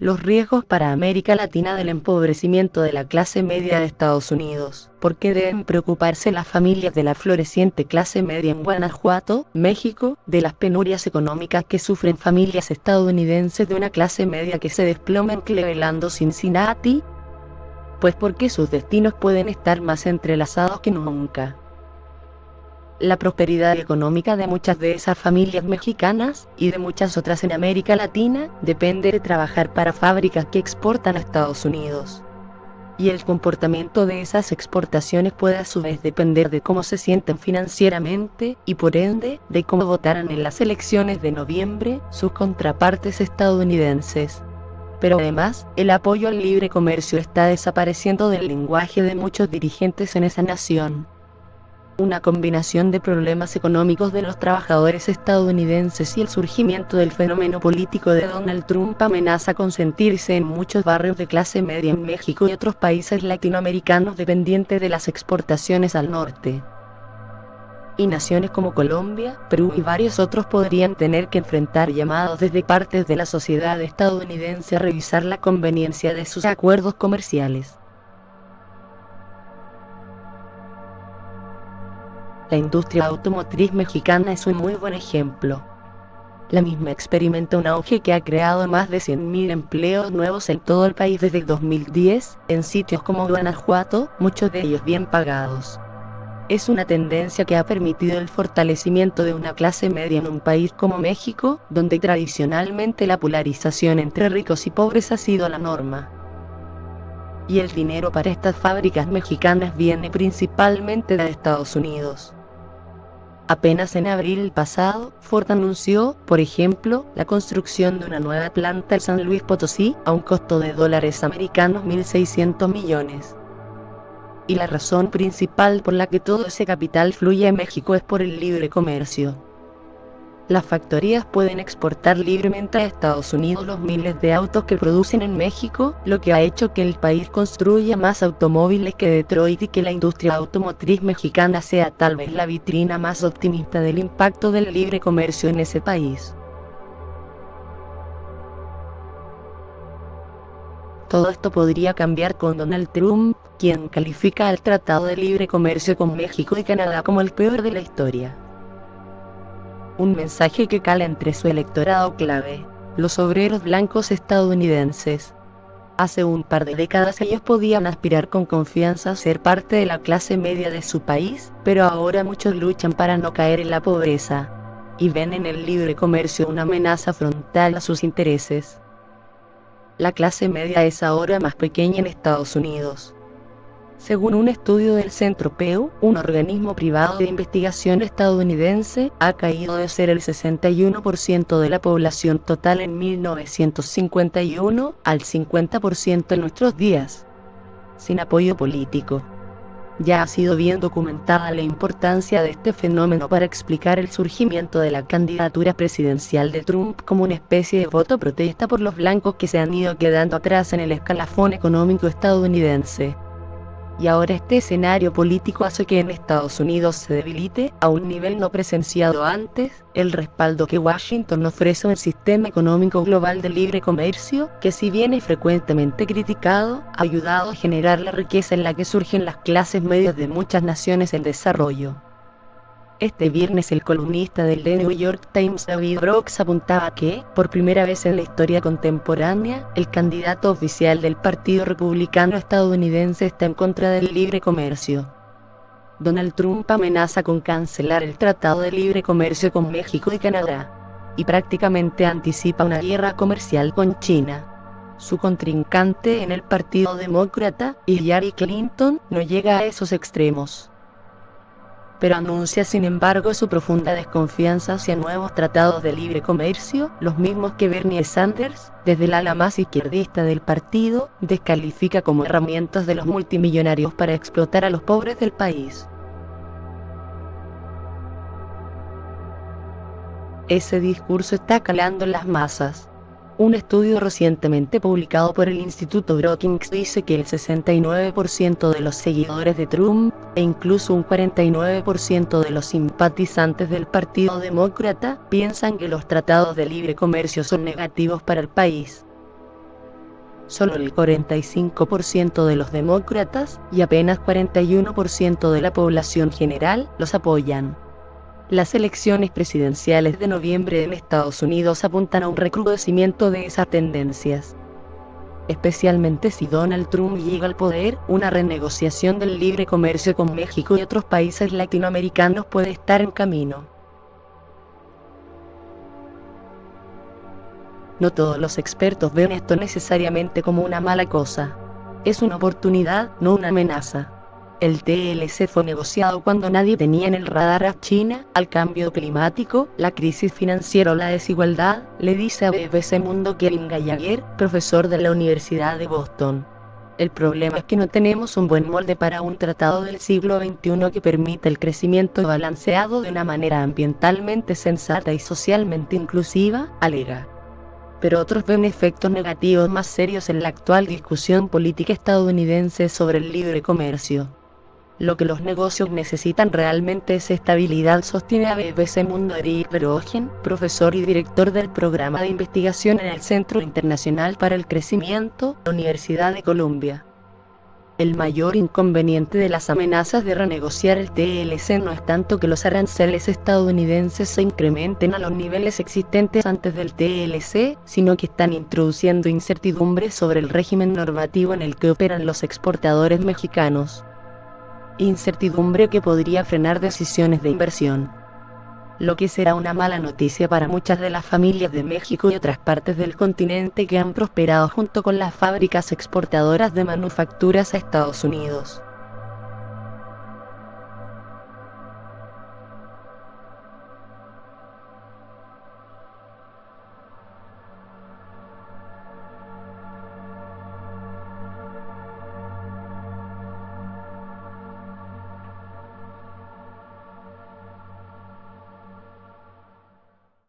Los riesgos para América Latina del empobrecimiento de la clase media de Estados Unidos. ¿Por qué deben preocuparse las familias de la floreciente clase media en Guanajuato, México, de las penurias económicas que sufren familias estadounidenses de una clase media que se desploma en Cleveland o Cincinnati? Pues porque sus destinos pueden estar más entrelazados que nunca. La prosperidad económica de muchas de esas familias mexicanas, y de muchas otras en América Latina, depende de trabajar para fábricas que exportan a Estados Unidos. Y el comportamiento de esas exportaciones puede a su vez depender de cómo se sienten financieramente, y por ende, de cómo votaran en las elecciones de noviembre, sus contrapartes estadounidenses. Pero además, el apoyo al libre comercio está desapareciendo del lenguaje de muchos dirigentes en esa nación. Una combinación de problemas económicos de los trabajadores estadounidenses y el surgimiento del fenómeno político de Donald Trump amenaza con sentirse en muchos barrios de clase media en México y otros países latinoamericanos dependientes de las exportaciones al norte. Y naciones como Colombia, Perú y varios otros podrían tener que enfrentar llamados desde partes de la sociedad estadounidense a revisar la conveniencia de sus acuerdos comerciales. La industria automotriz mexicana es un muy buen ejemplo. La misma experimenta un auge que ha creado más de 100.000 empleos nuevos en todo el país desde el 2010, en sitios como Guanajuato, muchos de ellos bien pagados. Es una tendencia que ha permitido el fortalecimiento de una clase media en un país como México, donde tradicionalmente la polarización entre ricos y pobres ha sido la norma. Y el dinero para estas fábricas mexicanas viene principalmente de Estados Unidos. Apenas en abril pasado, Ford anunció, por ejemplo, la construcción de una nueva planta en San Luis Potosí, a un costo de dólares americanos 1.600 millones. Y la razón principal por la que todo ese capital fluye a México es por el libre comercio. Las factorías pueden exportar libremente a Estados Unidos los miles de autos que producen en México, lo que ha hecho que el país construya más automóviles que Detroit y que la industria automotriz mexicana sea tal vez la vitrina más optimista del impacto del libre comercio en ese país. Todo esto podría cambiar con Donald Trump, quien califica al Tratado de Libre Comercio con México y Canadá como el peor de la historia. Un mensaje que cala entre su electorado clave, los obreros blancos estadounidenses. Hace un par de décadas ellos podían aspirar con confianza a ser parte de la clase media de su país, pero ahora muchos luchan para no caer en la pobreza, y ven en el libre comercio una amenaza frontal a sus intereses. La clase media es ahora más pequeña en Estados Unidos. Según un estudio del Centro Pew, un organismo privado de investigación estadounidense, ha caído de ser el 61% de la población total en 1951 al 50% en nuestros días, sin apoyo político. Ya ha sido bien documentada la importancia de este fenómeno para explicar el surgimiento de la candidatura presidencial de Trump como una especie de voto protesta por los blancos que se han ido quedando atrás en el escalafón económico estadounidense. Y ahora este escenario político hace que en Estados Unidos se debilite, a un nivel no presenciado antes, el respaldo que Washington ofrece a un sistema económico global de libre comercio, que si bien es frecuentemente criticado, ha ayudado a generar la riqueza en la que surgen las clases medias de muchas naciones en desarrollo. Este viernes el columnista del The New York Times David Brooks apuntaba que, por primera vez en la historia contemporánea, el candidato oficial del Partido Republicano estadounidense está en contra del libre comercio. Donald Trump amenaza con cancelar el Tratado de Libre Comercio con México y Canadá, y prácticamente anticipa una guerra comercial con China. Su contrincante en el Partido Demócrata, Hillary Clinton, no llega a esos extremos, pero anuncia sin embargo su profunda desconfianza hacia nuevos tratados de libre comercio, los mismos que Bernie Sanders, desde el ala más izquierdista del partido, descalifica como herramientas de los multimillonarios para explotar a los pobres del país. Ese discurso está calando en las masas. Un estudio recientemente publicado por el Instituto Brookings dice que el 69% de los seguidores de Trump, e incluso un 49% de los simpatizantes del Partido Demócrata, piensan que los tratados de libre comercio son negativos para el país. Solo el 45% de los demócratas y apenas 41% de la población general los apoyan. Las elecciones presidenciales de noviembre en Estados Unidos apuntan a un recrudecimiento de esas tendencias. Especialmente si Donald Trump llega al poder, una renegociación del libre comercio con México y otros países latinoamericanos puede estar en camino. No todos los expertos ven esto necesariamente como una mala cosa. Es una oportunidad, no una amenaza. El TLC fue negociado cuando nadie tenía en el radar a China, al cambio climático, la crisis financiera o la desigualdad, le dice a BBC Mundo Kevin Gallagher, profesor de la Universidad de Boston. El problema es que no tenemos un buen molde para un tratado del siglo XXI que permita el crecimiento balanceado de una manera ambientalmente sensata y socialmente inclusiva, alega. Pero otros ven efectos negativos más serios en la actual discusión política estadounidense sobre el libre comercio. Lo que los negocios necesitan realmente es estabilidad, sostiene a BBC Mundo Eric Verhoeven, profesor y director del programa de investigación en el Centro Internacional para el Crecimiento, la Universidad de Columbia. El mayor inconveniente de las amenazas de renegociar el TLC no es tanto que los aranceles estadounidenses se incrementen a los niveles existentes antes del TLC, sino que están introduciendo incertidumbre sobre el régimen normativo en el que operan los exportadores mexicanos. Incertidumbre que podría frenar decisiones de inversión. Lo que será una mala noticia para muchas de las familias de México y otras partes del continente que han prosperado junto con las fábricas exportadoras de manufacturas a Estados Unidos.